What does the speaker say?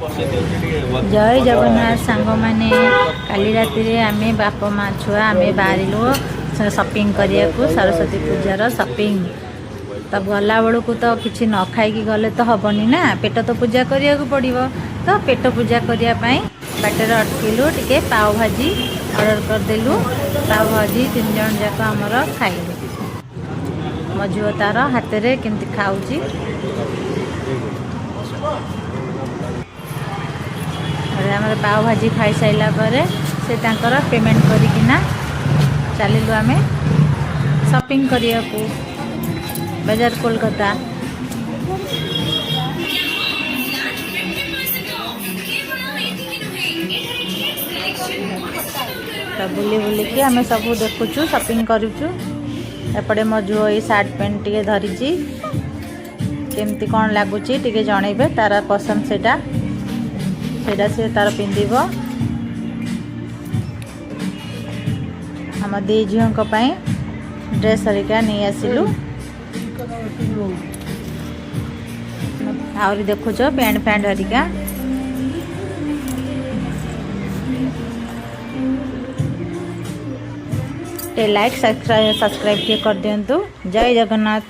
जय जगन्नाथ सांग मैंने काली राति रे आमे बाप माँ छुआ आमे बाहर शॉपिंग करिया को सरस्वती पूजार शॉपिंग। तब गला बेलू तो किसी न खाई गले तो हेनी ना, पेट तो पूजा करिया को पड़ो। तो पेट पूजा करने बाटर अटकिलु टिके पाव भाजी ऑर्डर करदेलु। पाव भाजी 3 जन जाक आमर खाइलु। मो झुओ तार हाथ में केमती खाऊची। आम पाव भाजी खाई साइला परे से तांकर पेमेंट करिकिना चलिलु आमे शॉपिंग करिया को बाजार कोलकाता। तो बुली बुलिकी आम सब देखुचु शॉपिंग करुचु। एपटे मो झुओ ये सार्ट पैंट टे धरीची केमती कौन लगुच टे जनइबे तार पसंद सेटा से तार पिंधिब। आम दी झील ड्रेस हरिका नहीं आसिलु। आहरी देखुच पैंट फैंट हरिका। लाइक सब्सक्राइब कर दिंतु। जय जगन्नाथ।